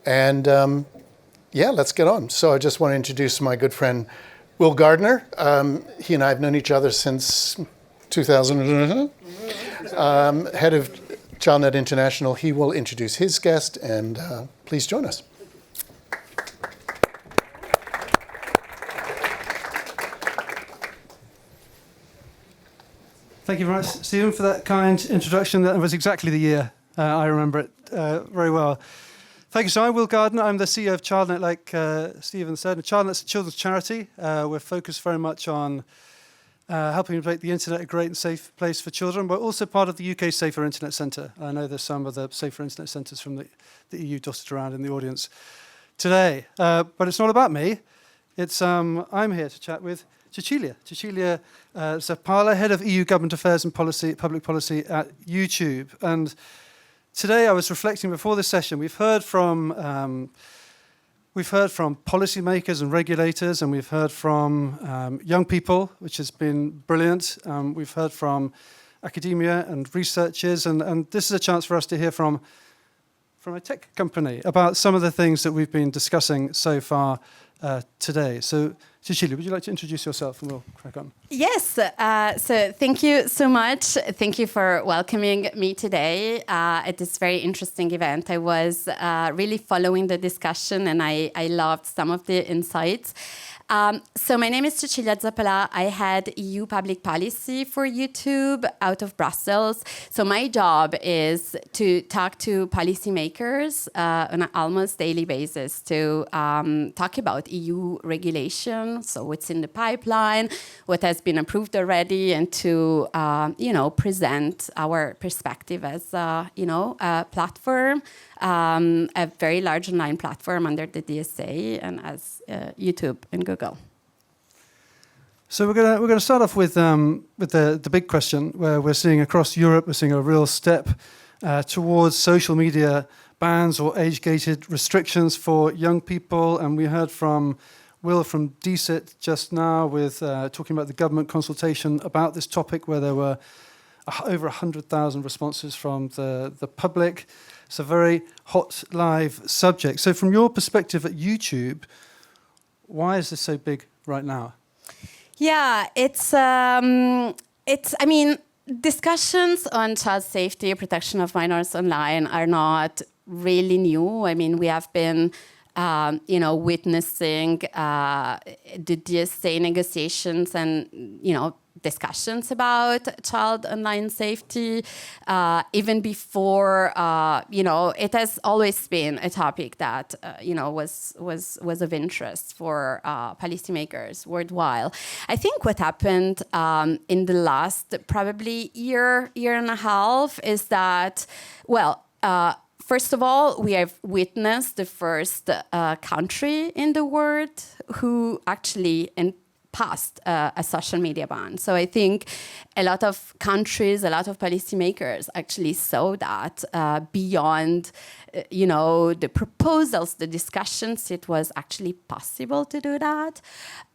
And yeah, let's get on. So I just want to introduce my good friend, Will Gardner. He and I have known each other since 2000, head of Childnet International. He will introduce his guest, and please join us. Thank you very much, Stephen, for that kind introduction. That was exactly the year. I remember it very well. Thank you. So I'm Will Gardner. I'm the CEO of Childnet, like Stephen said. Childnet's a children's charity. We're focused very much on helping to make the internet a great and safe place for children. We're also part of the UK Safer Internet Centre. I know there's some of the Safer Internet Centres from the EU dotted around in the audience today. But it's not about me. It's I'm here to chat with Cecilia Zappalà, Head of EU Government Affairs and Public Policy at YouTube. And today I was reflecting before this session, we've heard from policymakers and regulators, and we've heard from young people, which has been brilliant. We've heard from academia and researchers, and this is a chance for us to hear from a tech company about some of the things that we've been discussing so far today. So, Cecilia, would you like to introduce yourself and we'll crack on? Yes, so thank you so much. Thank you for welcoming me today at this very interesting event. I was really following the discussion and I loved some of the insights. So my name is Cecilia Zappalà. I head EU public policy for YouTube out of Brussels. So my job is to talk to policymakers on an almost daily basis to talk about EU regulation, so what's in the pipeline, what has been approved already, and to present our perspective as a platform. A very large online platform under the DSA and as YouTube and Google. So we're gonna start off with the big question, where we're seeing across Europe, we're seeing a real step towards social media bans or age-gated restrictions for young people, and we heard from Will from DCIT just now with talking about the government consultation about this topic, where there were over 100,000 responses from the public. It's a very hot, live subject. So from your perspective at YouTube, why is this so big right now? Yeah, discussions on child safety, protection of minors online are not really new. I mean, we have been witnessing the DSA negotiations and, discussions about child online safety, even before, it has always been a topic that, was of interest for policymakers worldwide. I think what happened in the last probably year and a half is that, first of all, we have witnessed the first country in the world who actually passed a social media ban. So I think a lot of countries, a lot of policymakers actually saw that beyond, the proposals, the discussions, it was actually possible to do that.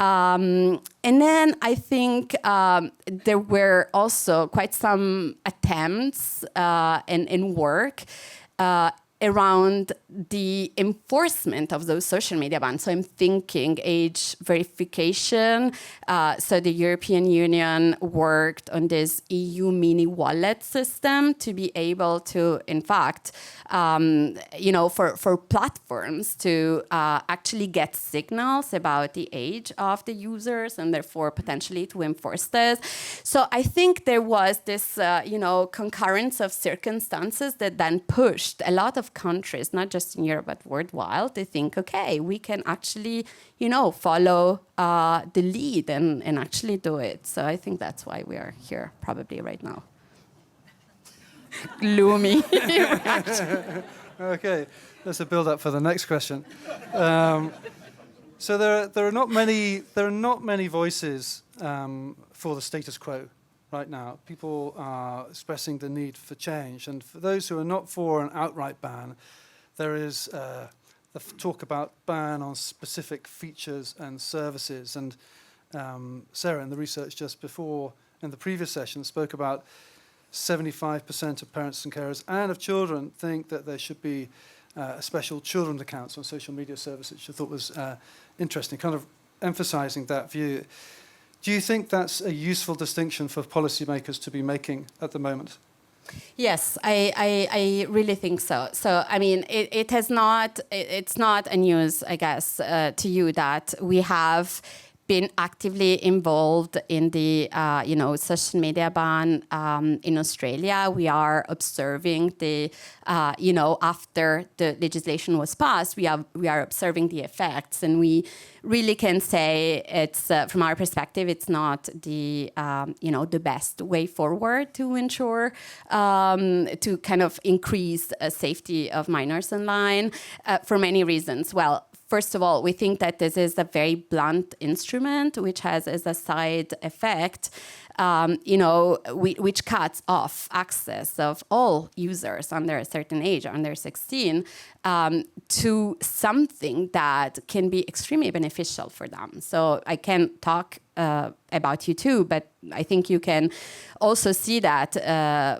And then I think there were also quite some attempts and work around the enforcement of those social media bans. So I'm thinking age verification. So the European Union worked on this EU mini wallet system to be able to, in fact, for platforms to actually get signals about the age of the users and therefore potentially to enforce this. So I think there was this, concurrence of circumstances that then pushed a lot of countries, not just in Europe, but worldwide, to think, okay, we can actually, follow the lead and actually do it. So I think that's why we are here probably right now. Gloomy reaction. Okay, that's a build-up for the next question. So there are not many voices for the status quo right now. People are expressing the need for change, and for those who are not for an outright ban, there is the talk about ban on specific features and services. And Sarah, in the research just before, in the previous session, spoke about 75% of parents and carers and of children think that there should be special children's accounts on social media services, which I thought was interesting, kind of emphasizing that view. Do you think that's a useful distinction for policymakers to be making at the moment? Yes, I really think so. So, I mean, it's not a news, I guess, to you that we have been actively involved in the, social media ban in Australia. We are observing the, after the legislation was passed, we are observing the effects, and we really can say it's, from our perspective, it's not the, the best way forward to ensure, to kind of increase safety of minors online for many reasons. Well, first of all, we think that this is a very blunt instrument, which has as a side effect, which cuts off access of all users under a certain age, under 16, to something that can be extremely beneficial for them. So I can talk about YouTube, but I think you can also see that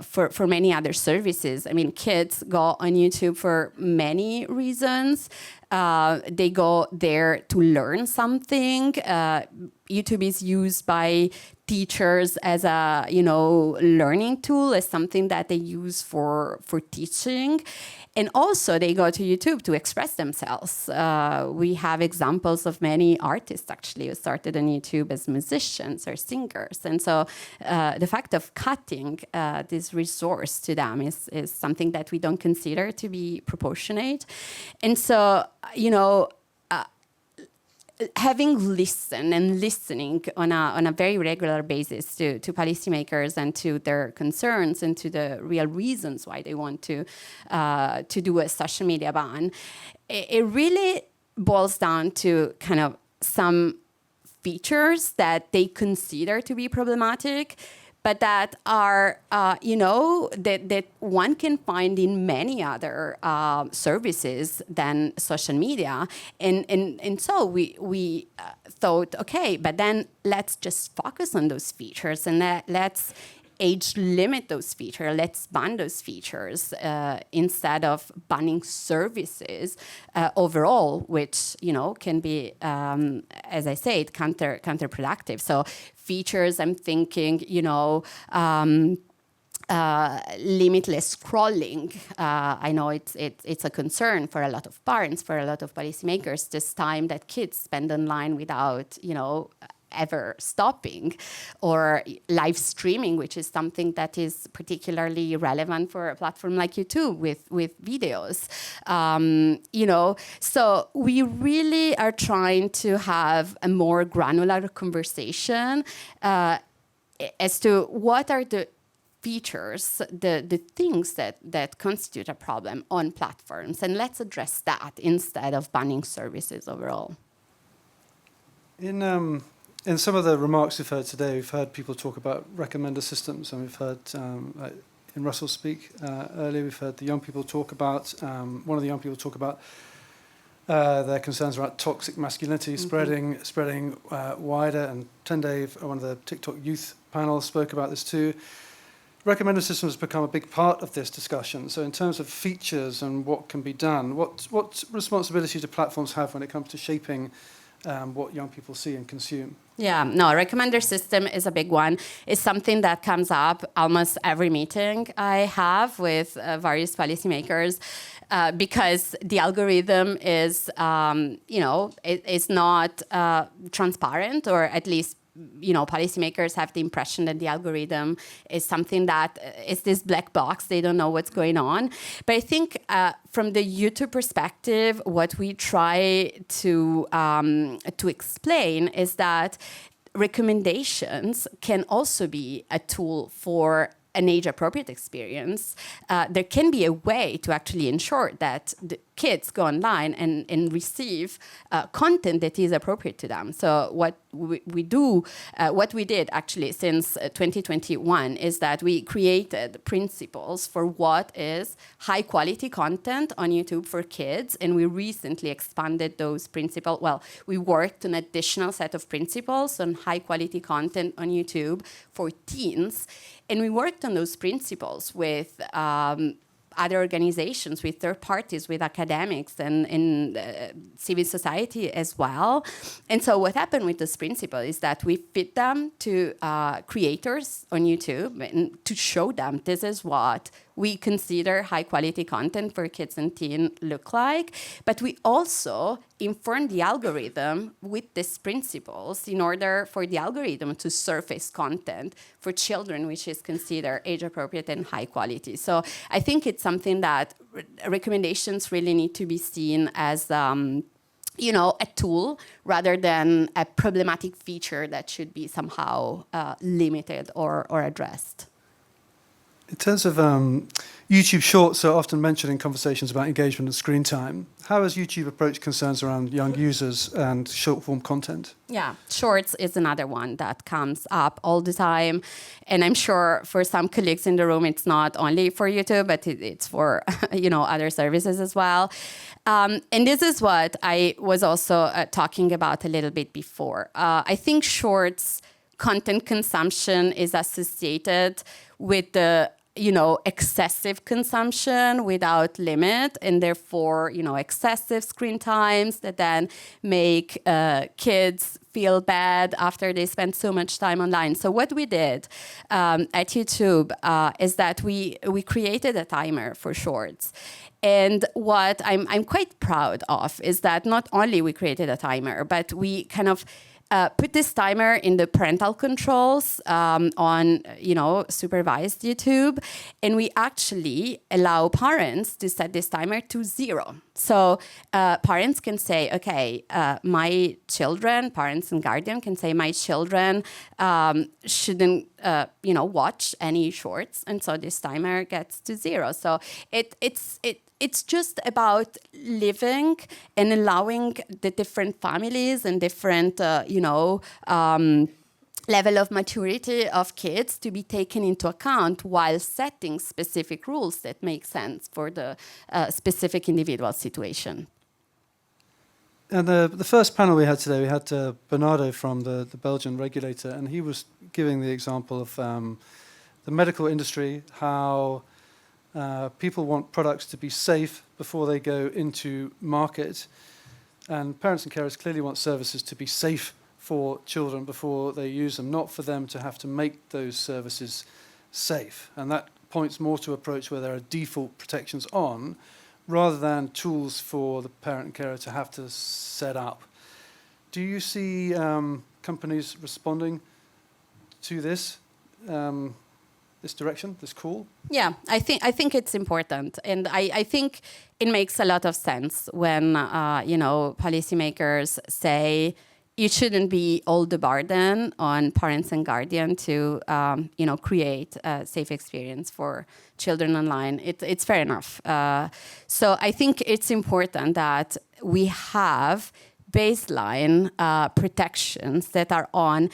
for many other services. I mean, kids go on YouTube for many reasons. They go there to learn something. YouTube is used by teachers as a learning tool, as something that they use for teaching. And also they go to YouTube to express themselves. We have examples of many artists actually who started on YouTube as musicians or singers. And so the fact of cutting this resource to them is something that we don't consider to be proportionate. And so, having listened and listening on a very regular basis to policymakers and to their concerns and to the real reasons why they want to do a social media ban, it really boils down to kind of some features that they consider to be problematic, but that are, that one can find in many other services than social media. And so we thought, okay, but then let's just focus on those features and let's age limit those features. Let's ban those features instead of banning services overall, which can be, as I said, counterproductive. So features, I'm thinking, limitless scrolling. I know it's a concern for a lot of parents, for a lot of policymakers. This time that kids spend online without, ever stopping, or live streaming, which is something that is particularly relevant for a platform like YouTube with videos. So we really are trying to have a more granular conversation as to what are the features, the things that constitute a problem on platforms, and let's address that instead of banning services overall. In some of the remarks we've heard today, we've heard people talk about recommender systems, and we've heard, in Russell speak earlier, we've heard the young people talk about, one of the young people talk about their concerns about toxic masculinity spreading wider, and Tende, one of the TikTok youth panel, spoke about this too. Recommender systems have become a big part of this discussion. So in terms of features and what can be done, what responsibility do platforms have when it comes to shaping what young people see and consume? Yeah, no, recommender system is a big one. It's something that comes up almost every meeting I have with various policymakers because the algorithm is, it's not transparent, or at least policymakers have the impression that the algorithm is something that is this black box. They don't know what's going on. But I think from the YouTube perspective, what we try to explain is that recommendations can also be a tool for an age-appropriate experience. There can be a way to actually ensure that the kids go online and receive content that is appropriate to them. So what we do, what we did actually since 2021 is that we created principles for what is high-quality content on YouTube for kids, and we recently expanded those principles. Well, we worked on an additional set of principles on high-quality content on YouTube for teens, and we worked on those principles with other organizations, with third parties, with academics, and in civil society as well. And so what happened with this principle is that we fit them to creators on YouTube and to show them this is what we consider high quality content for kids and teen look like. But we also inform the algorithm with these principles in order for the algorithm to surface content for children which is considered age appropriate and high quality. So I think it's something that recommendations really need to be seen as a tool rather than a problematic feature that should be somehow limited or addressed. In terms of YouTube Shorts are often mentioned in conversations about engagement and screen time. How has YouTube approached concerns around young users and short-form content? Yeah, Shorts is another one that comes up all the time. And I'm sure for some colleagues in the room, it's not only for YouTube, but it's for other services as well. And this is what I was also talking about a little bit before. I think Shorts content consumption is associated with the excessive consumption without limit, and therefore, excessive screen times that then make kids feel bad after they spend so much time online. So what we did at YouTube is that we created a timer for Shorts. And what I'm quite proud of is that not only we created a timer, but we kind of put this timer in the parental controls on, supervised YouTube, and we actually allow parents to set this timer to 0. So parents can say, okay, my children, parents and guardian can say, my children shouldn't, watch any shorts, and so this timer gets to 0. So it's just about living and allowing the different families and different, level of maturity of kids to be taken into account while setting specific rules that make sense for the specific individual situation. And the first panel we had today, we had Bernardo from the Belgian regulator, and he was giving the example of the medical industry, how people want products to be safe before they go into market, and parents and carers clearly want services to be safe for children before they use them, not for them to have to make those services safe. And that points more to an approach where there are default protections on, rather than tools for the parent and carer to have to set up. Do you see companies responding to this? This direction, this call? Yeah, I think it's important, and I think it makes a lot of sense when policymakers say it shouldn't be all the burden on parents and guardians to create a safe experience for children online. It's fair enough. So I think it's important that we have baseline protections that are on.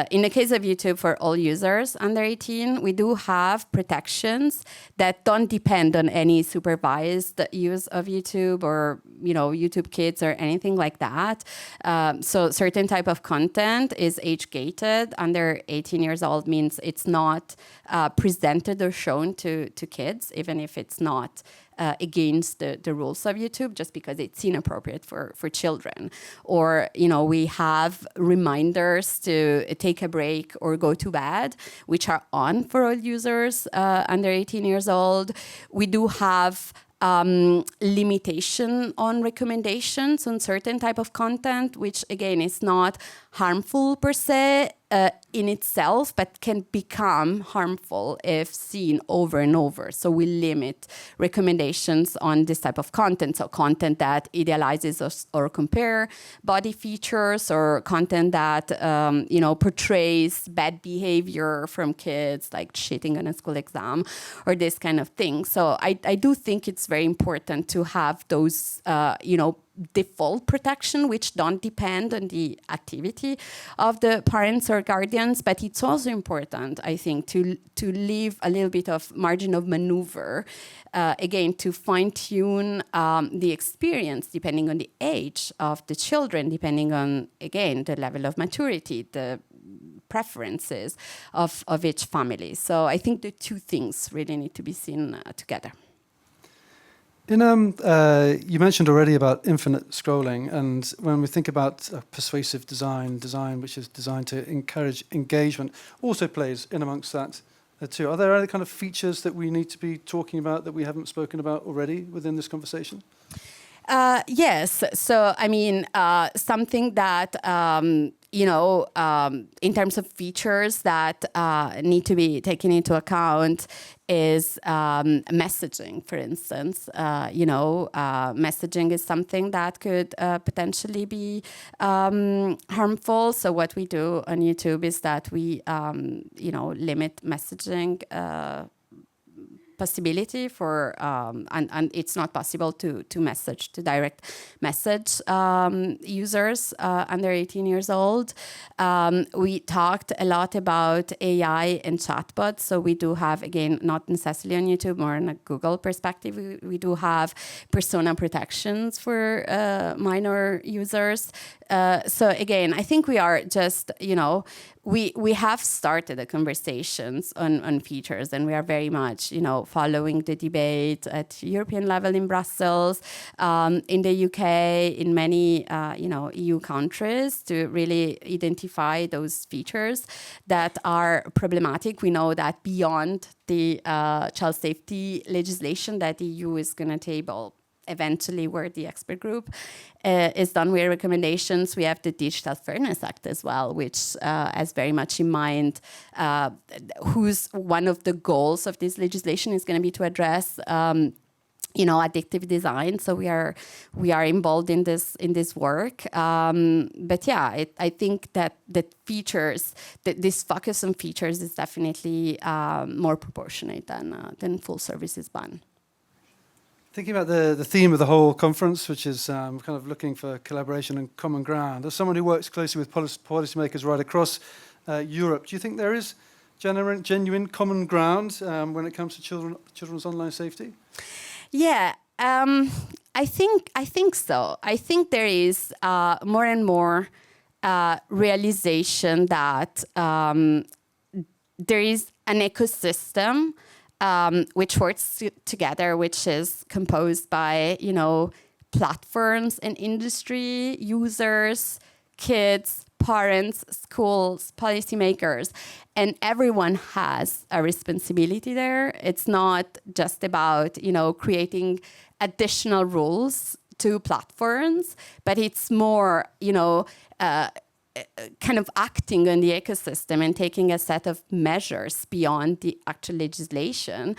In the case of YouTube, for all users under 18, we do have protections that don't depend on any supervised use of YouTube or YouTube Kids or anything like that. So certain type of content is age-gated. Under 18 years old means it's not presented or shown to kids, even if it's not against the rules of YouTube, just because it's inappropriate for children. Or, we have reminders to take a break or go to bed, which are on for all users under 18 years old. We do have limitation on recommendations on certain type of content, which again is not harmful per se in itself, but can become harmful if seen over and over. So we limit recommendations on this type of content. So content that idealizes or compare body features, or content that portrays bad behavior from kids, like cheating on a school exam, or this kind of thing. So I do think it's very important to have those default protection, which don't depend on the activity of the parents or guardians. But it's also important, I think, to leave a little bit of margin of maneuver, again, to fine-tune the experience depending on the age of the children, depending on, again, the level of maturity, the preferences of each family. So I think the two things really need to be seen together. You mentioned already about infinite scrolling, and when we think about persuasive design which is designed to encourage engagement, also plays in amongst that too. Are there other kind of features that we need to be talking about that we haven't spoken about already within this conversation? Yes. So, I mean, something that, in terms of features that need to be taken into account is messaging, for instance. Messaging is something that could potentially be harmful. So what we do on YouTube is that we, limit messaging possibility for and it's not possible to direct message users under 18 years old. We talked a lot about AI and chatbots, so we do have, again, not necessarily on YouTube, more in a Google perspective, we do have persona protections for minor users. So again, I think we are just, we have started the conversations on features, and we are very much, following the debate at European level in Brussels, in the UK, in many, EU countries, to really identify those features that are problematic. We know that beyond the child safety legislation that the EU is going to table eventually, where the expert group is done with recommendations, we have the Digital Fairness Act as well, which has very much in mind who's one of the goals of this legislation is going to be to address addictive design. So we are involved in this work. But yeah, I think that the features, this focus on features is definitely more proportionate than full services ban. Thinking about the theme of the whole conference, which is kind of looking for collaboration and common ground, as someone who works closely with policymakers right across Europe, do you think there is genuine common ground when it comes to children's online safety? Yeah, I think so. I think there is more and more realization that there is an ecosystem which works together, which is composed by, platforms and industry, users, kids, parents, schools, policymakers, and everyone has a responsibility there. It's not just about, creating additional rules to platforms, but it's more, kind of acting on the ecosystem and taking a set of measures beyond the actual legislation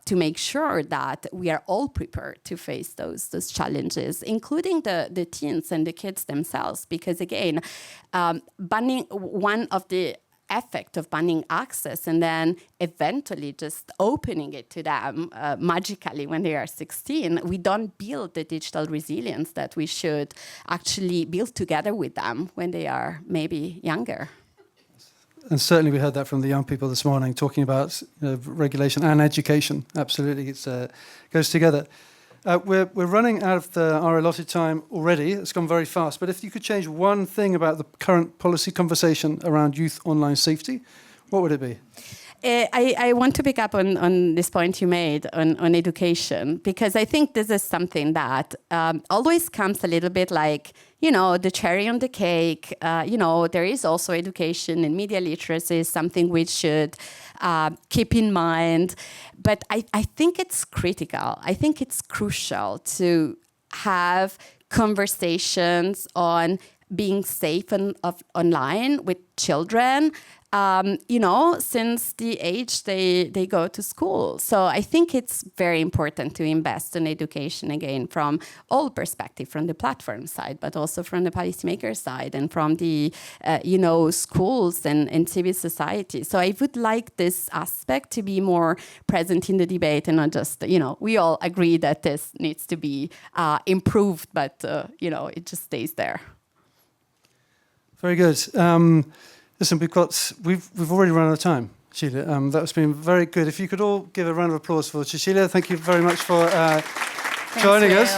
to make sure that we are all prepared to face those challenges, including the teens and the kids themselves. Because again, banning, one of the effect of banning access and then eventually just opening it to them magically when they are 16, we don't build the digital resilience that we should actually build together with them when they are maybe younger. And certainly we heard that from the young people this morning, talking about regulation and education. Absolutely, it goes together. We're running out of our allotted time already. It's gone very fast. But if you could change one thing about the current policy conversation around youth online safety, what would it be? I want to pick up on this point you made on education, because I think this is something that always comes a little bit like, the cherry on the cake. There is also education and media literacy is something we should keep in mind. But I think it's critical. I think it's crucial to have conversations on being safe online with children, since the age they go to school. So I think it's very important to invest in education, again, from all perspectives, from the platform side, but also from the policymaker side and from the, schools and civil society. So I would like this aspect to be more present in the debate and not just, we all agree that this needs to be improved, but, it just stays there. Very good. Listen, we've already run out of time, Cecilia. That's been very good. If you could all give a round of applause for Cecilia. Thank you very much for joining us.